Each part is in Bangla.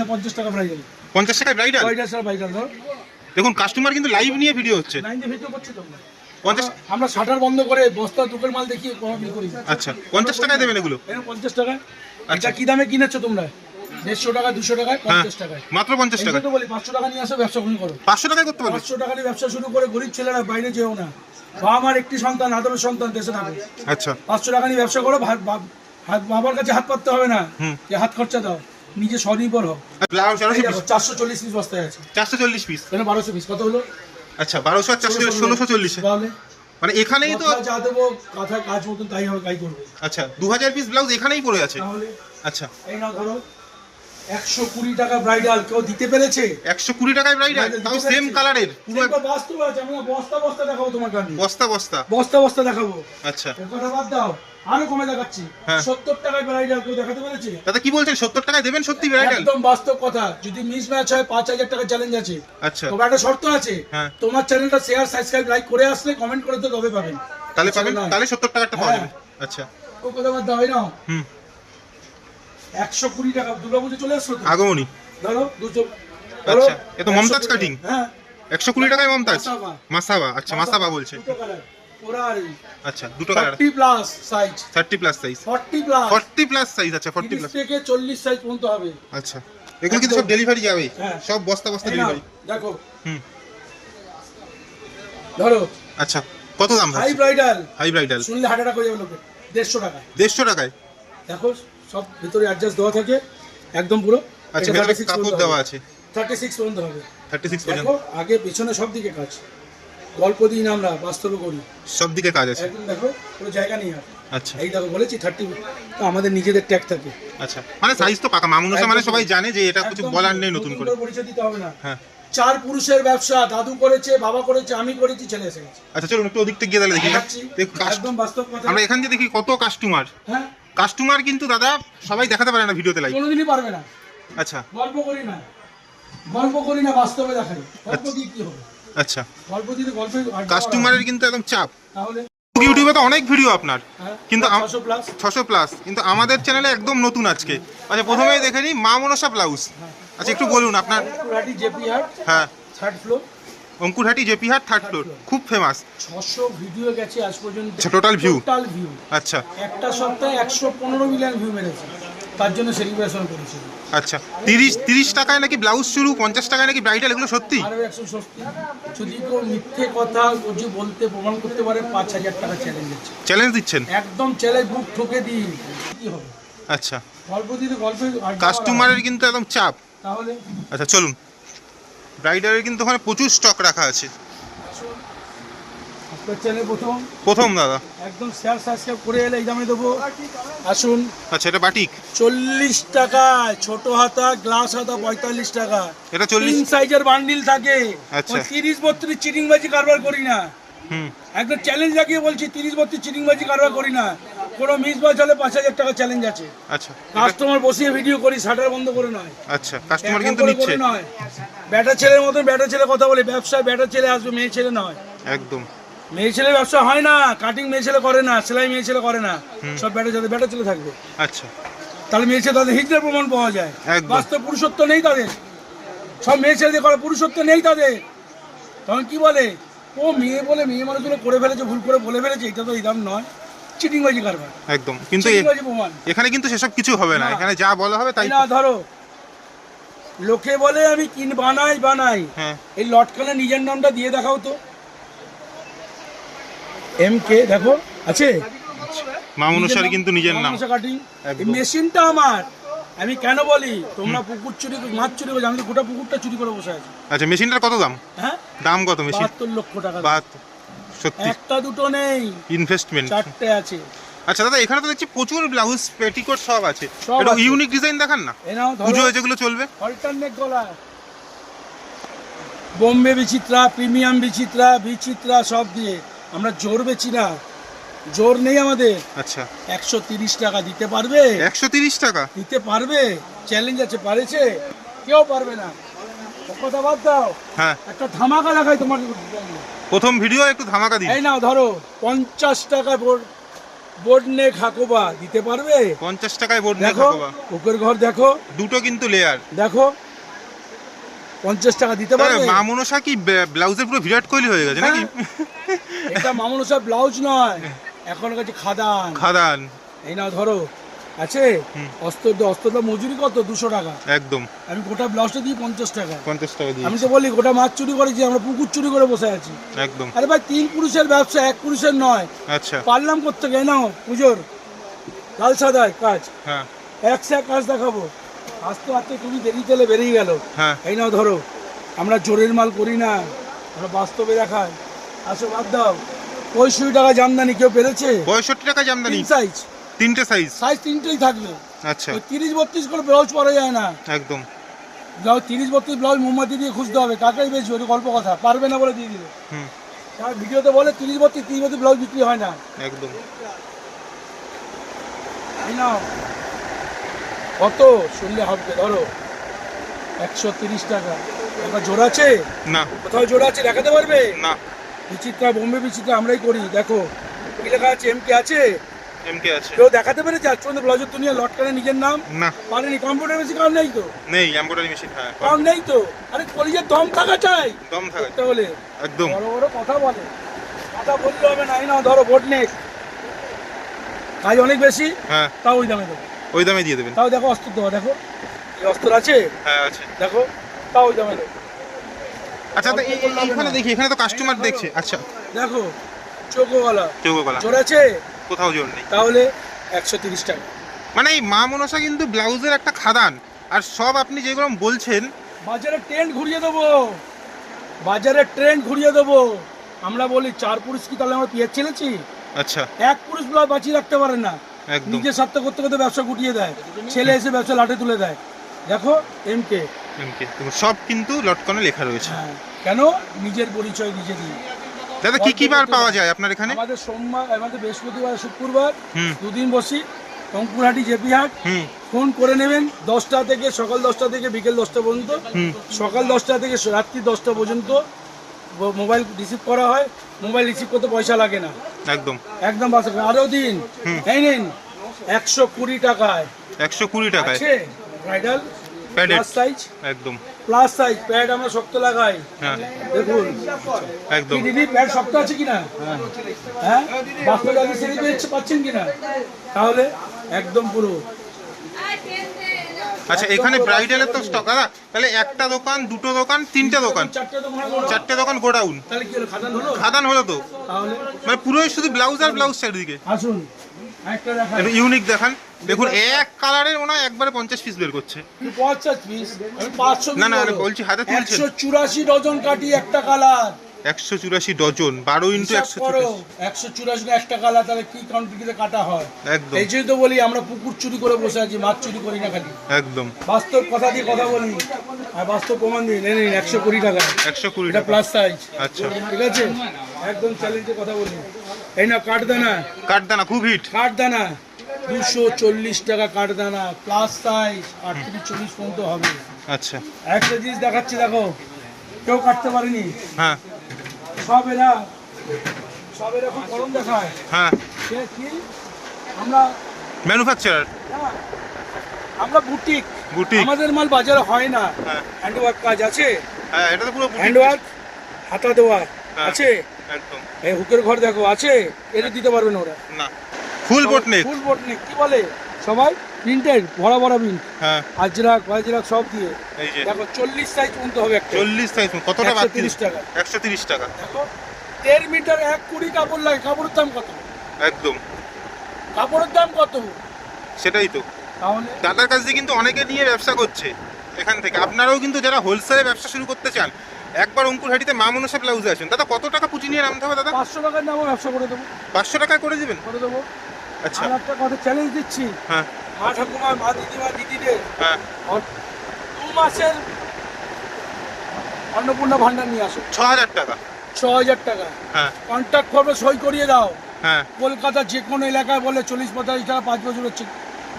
50 টাকা ব্রাইডাল, 50 টাকায় ব্রাইডাল। ব্রাইডাল ধর। দেখুন কাস্টমার কিন্তু লাইভ নিয়ে ভিডিও হচ্ছে। লাইনে ভিডিও করছি তোমরা। 50 আমরা শাটার বন্ধ করে বস্তা দুপুর মাল দেখিয়ে কমাবি করি। আচ্ছা 50 টাকায় দেবেন এগুলো? 50 টাকা। আচ্ছা এটা কি দামে কিনেছো তোমরা? 150 টাকা, 200 টাকায়, 50 টাকায়। মাত্র 50 টাকা। এই তো বলি 500 টাকা নিয়ে আসো, ব্যবসা শুরু করো। 500 টাকায় করতে পারবে? 500 টাকা নিয়ে ব্যবসা শুরু করে গরিব ছেলেরা বাইরে যেও না। বাবা আমার একটি সন্তান, আদরের সন্তান, দেশে থাকে। আচ্ছা 500 টাকা নিয়ে ব্যবসা করো, বাবার কাছে হাত পাততে হবে না যে হাত খরচা দাও, নিজে স্বনির্ভর হও। ব্লাউজ 440 পিস বস্তায় আছে। 440 পিস, কেন 1200 পিস কত হলো? আচ্ছা 1200 আর 440 1640। তাহলে মানে এখানেই তো যা দেবো কথা কাজ মতন তাই হবে, তাই করবে। আচ্ছা 2000 পিস ব্লাউজ এখানেই পড়ে আছে। তাহলে আচ্ছা এই নাও ধরো 120 টাকা ব্রাইডাল, কেউ দিতে পেরেছে? 120 টাকায় ব্রাইডাল, তাও সেম কালারের পুরো বাস্তব আছে। আমরা বস্তা বস্তা দেখাবো তোমাকে, আমি বস্তা বস্তা বস্তা বস্তা দেখাবো। আচ্ছা এর কথা বাদ দাও, আরো কমে দেখাচ্ছি। হ্যাঁ। 70 টাকায় ব্রাইডাল, কেউ দেখাতে পেরেছে? দাদা কি বলছেন, 70 টাকায় দেবেন সত্যি ব্রাইডাল? একদম বাস্তব কথা। যদি মিস ম্যাচ হয় 5000 টাকা চ্যালেঞ্জ আছে। আচ্ছা তবে একটা শর্ত আছে, হ্যাঁ। তোমার চ্যানেলটা শেয়ার সাবস্ক্রাইব লাইক করে আসলে, কমেন্ট করে তো তবে পাবেন। তাহলে পাবেন, তাহলে 70 টাকাটা পাওয়া যাবে। আচ্ছা ও কথা বাদ দাও, এই নাও হুম 120 টাকা। দুর্গাপুজো চলে আসলো তো, আগমনী। ধরো দুটো। আচ্ছা এ তো মমতাজ কাটিং। হ্যাঁ 120 টাকায় মমতাজ মাসাবা। মাসাবা। আচ্ছা মাসাবা বলছে। দুটো কালার ওরা আর এই। আচ্ছা দুটো colour, 40 plus size, 30 plus size, 40 plus 40 plus size. আচ্ছা 40 30 প্লাস। থেকে 40 সাইজ পর্যন্ত হবে। আচ্ছা এগুলো কিন্তু সব ডেলিভারি যাবে, হ্যাঁ। সব বস্তা বস্তা এই নাও, ডেলিভারি। দেখো হুম ধরো আচ্ছা কত দাম হাই ব্রাইডাল। হাই ব্রাইডাল শুনলে হার্ট অ্যাটাক হয়ে যাবে লোকের। 150 টাকা। 150 টাকায়। দেখো সব ভিতরে অ্যাডজাস্ট দেওয়া থাকে একদম পুরো। আচ্ছা এটা ভেতরে 36 কাপড় পর্যন্ত দেওয়া হবে। আছে 36 পর্যন্ত হবে। 36 পর্যন্ত। দেখো আগে পেছনে সব দিকে কাজ, গল্প দিই না আমরা, বাস্তবে করি। সব দিকে কাজ আছে। একদম দেখো পুরো জায়গা নেই আর। আচ্ছা এই দেখো বলেছি 30, তো আমাদের নিজেদের ট্যাগ থাকে। আচ্ছা মানে সাইজ তো পাকা মামুনুসা, মানে সবাই জানে যে এটা কিছু একদম বলার নেই নতুন করে। পরিচয় দিতে হবে না। হ্যাঁ 4 পুরুষের ব্যবসা, দাদু করেছে, বাবা করেছে, আমি করেছি, ছেলে এসে গেছে। আচ্ছা চলুন একটু ওদিক থেকে গিয়ে তাহলে দেখি। দেখাচ্ছি, একদম বাস্তব কথা। আমরা এখান থেকে দেখি কত কাস্টমার। হ্যাঁ কাস্টমার কিন্তু দাদা সবাই দেখাতে পারে না ভিডিওতে লাইভ। কোনোদিনই পারবে না। আচ্ছা গল্প করি না, গল্প করি না, বাস্তবে দেখাই। গল্প দিয়ে কি হবে? আচ্ছা গল্প দিতে গল্পে কাস্টমারের কিন্তু একদম চাপ। তাহলে ইউটিউবে তো অনেক ভিডিও আপনার, হ্যাঁ, কিন্তু 600 প্লাস। 600 প্লাস, কিন্তু আমাদের চ্যানেলে একদম নতুন আজকে। আচ্ছা প্রথমেই দেখে নিই মা মনসা ব্লাউজ। আচ্ছা একটু বলুন আপনার। রাটি জেপি হাট, হ্যাঁ 3rd ফ্লোর। অঙ্কুরহাটি জেপি হাট 3rd ফ্লোর, খুব ফেমাস। 600 ভিডিও গেছে আজ পর্যন্ত। আচ্ছা টোটাল ভিউ। টোটাল ভিউ আচ্ছা একটা সপ্তাহে 115 মিলিয়ন ভিউ মেরেছে। তার জন্য সেলিব্রেশন করেছিল। আচ্ছা 30 টাকায় নাকি ব্লাউজ শুরু, 50 টাকায় নাকি ব্রাইডাল, এগুলো সত্যি? আরো 160। যদি কেউ মিথ্যে কথা যদি বলতে প্রমাণ করতে পারে 5000 টাকা চ্যালেঞ্জ আছে। চ্যালেঞ্জ দিচ্ছেন? একদম চ্যালেঞ্জ, বুক ঠুকে দিই। কি হবে? আচ্ছা গল্প দিতে গল্পে কাস্টমারের কিন্তু একদম চাপ। তাহলে আচ্ছা চলুন, ব্রাইডালের কিন্তু ওখানে প্রচুর স্টক রাখা আছে। আপনার চ্যানেল প্রথম দাদা একদম শেয়ার সাবস্ক্রাইব করে এলে এই দামে দেবো। আসুন। আচ্ছা এটা বাটিক 40 টাকায় ছোট হাতা, গ্লাস হাতা 45 টাকা। এটা 40 3 সাইজের বান্ডিল থাকে। আচ্ছা। 30-32 চিটিংবাজি কারবার করি না। হুম একদম চ্যালেঞ্জ লাগিয়ে বলছি, 30-32 চিটিংবাজি কারবার করি না। কোনো মিস বাজ হলে 5000 টাকা চ্যালেঞ্জ আছে। আচ্ছা কাস্টমার বসিয়ে ভিডিও করি, শাটার বন্ধ করে নয়। আচ্ছা কাস্টমার একা কিন্তু করে নিচ্ছে করে নয়। ব্যাটা ছেলের মতন ব্যাটা ছেলে কথা বলে, ব্যবসায় ব্যাটা ছেলে আসবে, মেয়ে ছেলে নয়। একদম। মেয়ে ছেলে ব্যবসা হয় না, কাটিং মেয়ে ছেলে করে না, সেলাই মেয়ে ছেলে করে না, সব ব্যাটা ছেলে থাকবে। আচ্ছা তাহলে মেয়ে ছেলে তাদের হিজড়ার প্রমাণ পাওয়া যায়। একদম। বাস্তব পুরুষত্ব নেই তাদের, সব মেয়ে ছেলেদের করে, পুরুষত্ব নেই তাদের। তখন কি বলে, ও মেয়ে বলে মেয়ে মানুষগুলো করে ফেলেছে, ভুল করে বলে ফেলেছে, এটা তো এই দাম নয়, চিটিংবাজি কারবার। একদম, কিন্তু চিটিংবাজি প্রমাণ। এখানে কিন্তু সেসব কিছু হবে না, এখানে যা বলা হবে তাই। না ধরো লোকে বলে আমি বানাই, হ্যাঁ এই লটকানে নিজের নামটা দিয়ে দেখাও তো। MK দেখো আছে, মামুনুসার কিন্তু নিজের নাম। কাটিং একদম। মেশিনটা আমার। আমি কেন বলি, তোমরা পুকুর চুরি মাছ চুরি করছো, আমি তো গোটা পুকুরটা চুরি করে বসে আছি। আচ্ছা মেশিনটার কত দাম? হ্যাঁ দাম কত মেশিন? 72 লক্ষ টাকা। 72, সত্যি একটা দুটো নেই, ইনভেস্টমেন্ট। 4টে আছে। আচ্ছা দাদা এখানে তো দেখছি প্রচুর ব্লাউজ পেটিকোট সব আছে, সব একটু আছে। ইউনিক ডিজাইন দেখান না, এই নাও পুজো ধরো, যেগুলো চলবে। অল্টারনেট গলা, বোম্বে বিচিত্রা, প্রিমিয়াম বিচিত্রা সব দিয়ে। আমরা জোর বেচি না, জোর নেই আমাদের। আচ্ছা 130 টাকা দিতে পারবে? 130 টাকা দিতে পারবে? চ্যালেঞ্জ আছে, পারেছে? কেউ পারবে না। কথা বাদ দাও, হ্যাঁ একটা ধামাকা দেখাই তোমাকে। প্রথম ভিডিও একটু ধামাকা দিন। এই নাও ধরো 50 টাকা বোর্ড নেক হাকোবা দিতে পারবে? 50 টাকায় বোর্ড নেক দেখো হাকোবা। বুকের ঘর দেখো, দুটো কিন্তু লেয়ার। দেখো 50 টাকা দিতে পারবে? মা মনসা কি ব্লাউজের পুরো বিরাট কোহলি হয়ে গেছে নাকি? এটা মামুনুর সাহেব ব্লাউজ নয়, এখন কাছে খাদান। খাদান। এই নাও ধরো, আছে অস্ত্রটা মজুরি কত? 200 টাকা। একদম। আমি গোটা ব্লাউজটা দিই 50 টাকা। 50 টাকা দিয়ে। আমি তো বলি গোটা মাছ চুরি করেছি, আমরা পুকুর চুরি করে বসে আছি। একদম। আরে ভাই 3 পুরুষের ব্যবসা, 1 পুরুষের নয়। আচ্ছা। পারলাম করতে গিয়ে নাও পুজোর লাল সাদায় কাজ, হ্যাঁ একশো কাজ দেখাবো। আস্তে আস্তে তুমি দেরি তেলে বেরিয়ে গেল। হ্যাঁ। এই নাও ধরো, আমরা জোরের মাল করি না, আমরা বাস্তবে দেখাই। আসো বাদ দাও, 65 টাকা জামদানি কেউ পেরেছে? 65 টাকা জামদানি। সাইজ, তিনটে সাইজ। সাইজ তিনটেই থাকবে। আচ্ছা। 30-32 করে ব্লাউজ পরা যায় না। একদম। ব্লাউজ 30-32 ব্লাউজ মোমবাতি দিয়ে খুঁজতে হবে, কাকেই বেশি ওটা গল্প কথা, পারবে না বলে দিয়ে দিল। হুম। তার ভিডিওতে বলে 30-32 ব্লাউজ বিক্রি হয় না। একদম। এই নাও, কত শুনলে হবে? ধরো 130 টাকা। একবার জোর আছে? না। কোথাও জোর আছে দেখাতে পারবে? না। বিচিত্রা, বোম্বে বিচিত্রা আমরাই করি। দেখো কি লেখা আছে, এমকে আছে? এমকে আছে। কেউ দেখাতে পেরেছে আজ পর্যন্ত ব্লাউজের দুনিয়া লটকানে নিজের নাম? না। পারেনি। কম্পিউটার বেশি কাম নেই তো? নেই এমব্রয়ডারি মেশিন। হ্যাঁ কাম নেই তো। আরে কলিজের দম থাকা চাই দম থাকে। করতে বলে একদম। বড় বড় কথা বলে, কথা বললে হবে না। এই নাও ধরো বোট নেক, কাজ অনেক বেশি, হ্যাঁ তাও ওই দামে দেবো। ওই দামে দিয়ে দেবেন। তাও দেখো অস্ত্র দেবো, দেখো এই অস্ত্র আছে, হ্যাঁ আছে। দেখো তাও ওই দামে দেবো। আচ্ছা তো এইখানে দেখি, এখানে তো কাস্টমার দেখছে। আচ্ছা দেখো চোখওয়ালা চৌকোকলা। জোর আছে? কোথাও জোর নেই। তাহলে 130 টাকা। মানে এই মা মনসা কিন্তু ব্লাউজের একটা খাদান। আর সব আপনি যেগুলো বলছেন, বাজারে ট্রেন্ড ঘুরিয়ে দেবো, বাজারে ট্রেন্ড ঘুরিয়ে দেবো। আমরা বলি 4 পুরুষ কি তাহলে আমরা পিয়ার ছেলেছি? আচ্ছা 1 পুরুষ ব্লাউজ বাঁচিয়ে রাখতে পারে না, একদম। নিজের স্বার্থ করতে করতে ব্যবসা গুটিয়ে দেয়, ছেলে এসে ব্যবসা লাটে তুলে দেয়। দেখো এমকে, এমকে সব কিন্তু লটকনে লেখা রয়েছে। হ্যাঁ কেন? নিজের পরিচয় নিজে দিই। দাদা কি কি বার পাওয়া যায় আপনার এখানে? আমাদের সোমবার, আমাদের বৃহস্পতিবার, শুক্রবার হুম 2 দিন বসি। টঙ্কুরহাটি জেপি হাট। হুম ফোন করে নেবেন 10টা থেকে, সকাল 10টা থেকে বিকেল 10টা পর্যন্ত। হুম। সকাল 10টা থেকে রাত্রি 10টা পর্যন্ত মোবাইল রিসিভ করা হয়। মোবাইল রিসিভ করতে পয়সা লাগে না, একদম। একদম বাস। আরও দিন এই নিন 120 টাকায় 120 টাকায় আছে ব্রাইডাল প্যাডেড। প্লাস সাইজ, একদম। প্লাস সাইজ প্যাড আমরা শক্ত লাগাই। হ্যাঁ দেখুন একদম। কি দিদি প্যাড শক্ত আছে কিনা? হ্যাঁ বাস্তবে আগে সেরে পেয়েছে পাচ্ছেন কিনা? তাহলে একদম পুরো। আচ্ছা এখানে ব্রাইডালের তো স্টক দাদা, তাহলে একটা দোকান, দুটো দোকান, তিনটে দোকান, 4টে দোকান হলো। 4টে দোকান গোডাউন। তাহলে কি হলো, খাদান হলো? খাদান হলো তো, তাহলে মানে পুরোই শুধু ব্লাউজ আর ব্লাউজ চারিদিকে। আসুন একটা দেখাই। একটু ইউনিক দেখান। দেখুন এক কালারের মনে হয় একবারে 50 পিস বের করছে। 50 পিস, আমি 500 না না বলছি হাতে তুলছেন। 184 ডজন কাটি একটা কালার। 184 ডজন, 12 ইন্টু হিসাব করো 184। 184 একটা কালার, তাহলে কি কোয়ান্টিটিতে কাটা হয়? একদম এই জন্যই তো বলি আমরা পুকুর চুরি করে বসে আছি, মাছ চুরি করি না খালি। একদম। বাস্তব কথা দিয়ে কথা বলি আর বাস্তব প্রমাণ দিই। নেই 120 টাকা, 120 এটা টাকা। Plus size. আচ্ছা ঠিক আছে, একদম চ্যালেঞ্জে কথা বলি। এই না কাঠদানা, কাঠদানা খুব হিট। কাঠদানা 240 টাকা কাঠদানা, প্লাস সাইজ 38-40 পর্যন্ত হবে। আচ্ছা একটা জিনিস দেখাচ্ছি, দেখো কেউ কাটতে পারেনি। হ্যাঁ সব এরা খুব গরম দেখায়। হ্যাঁ। সে কি আমরা ম্যানুফ্যাকচারার। না, আমরা বুটিক, বুটিক। আমাদের মাল বাজারে হয় না। হ্যাঁ হ্যান্ডওয়ার্ক কাজ আছে, হ্যাঁ এটা তো পুরো বুটিক। হ্যান্ডওয়ার্ক হাতা দেওয়া হ্যাঁ। আছে। একদম। এই হুকের ঘর দেখো আছে, এটা দিতে পারবে না ওরা। না ফুল বোট নেক। ফুল বোট নেক কি বলে সবাই, প্রিন্টেড ভরা ভরা প্রিন্ট, হ্যাঁ আজরাক ওয়াজরাক সব দিয়ে। এই যে দেখো 40 সাইজ পর্যন্ত হবে একটা। 40 সাইজ কতটা বাদ 130 টাকা। 130 টাকা। দেখো 1.5 মিটার 120 কাপড় লাগে। কাপড়ের দাম কত? একদম কাপড়ের দাম কত? সেটাই তো। তাহলে দাদার কাছে কিন্তু অনেকে নিয়ে ব্যবসা করছে এখান থেকে। আপনারাও কিন্তু যারা হোলসেলে ব্যবসা শুরু করতে চান, একবার অঙ্কুরহাটিতে মা মনসা ব্লাউজে আসুন। দাদা কত টাকা পুঁজি নিয়ে নামতে হবে দাদা? 500 টাকার নামে ব্যবসা করে দেবো। 500 টাকায় করে দিবেন? করে দেবো। আচ্ছা আর একটা কথা চ্যালেঞ্জ দিচ্ছি, হ্যাঁ মা ঠাকুমা, মা দিদিমা, দিদিদের হ্যাঁ 2 মাসের অন্নপূর্ণা ভান্ডার নিয়ে আসো। 6000 টাকা। 6000 টাকা হ্যাঁ কন্ট্যাক্ট করবে, সই করিয়ে দাও। হ্যাঁ কলকাতার যে কোনো এলাকায় বলে 40-45 টাকা 5 বছরের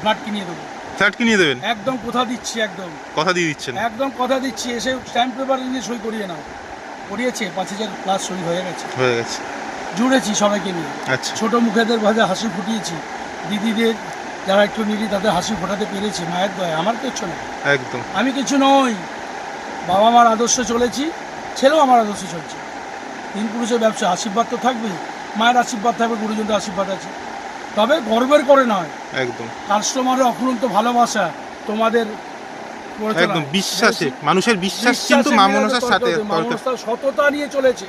ফ্ল্যাট কিনিয়ে দেবো। ফ্ল্যাট কিনে দেবেন? একদম কথা দিচ্ছি, একদম কথা দিয়ে দিচ্ছেন। একদম কথা দিচ্ছি। এসে স্ট্যাম্প পেপার নিয়ে সই করিয়ে নাও। করিয়েছে 5000 প্লাস সই হয়ে গেছে। হয়ে গেছে। জুড়েছি সবাইকে নিয়ে। আচ্ছা ছোট মুখেদের ভাবে হাসি ফুটিয়েছি, দিদিদের যারা একটু নিরি তাদের হাসি ফোটাতে পেরেছি মায়ের দয়া। আমার কিছু না, একদম আমি কিছু নই, বাবা মার আদর্শ চলেছি, ছেলেও আমার আদর্শ চলছে। তিন পুরুষের ব্যবসা, আশীর্বাদ তো থাকবেই, মায়ের আশীর্বাদ থাকবে, গুরুজনদের আশীর্বাদ আছে। তবে গর্বের করে নয়, একদম কাস্টমারের অফুরন্ত ভালোবাসা তোমাদের একদম বিশ্বাসে, মানুষের বিশ্বাস কিন্তু মা মনসার সাথে মা মনসার সততা নিয়ে চলেছে।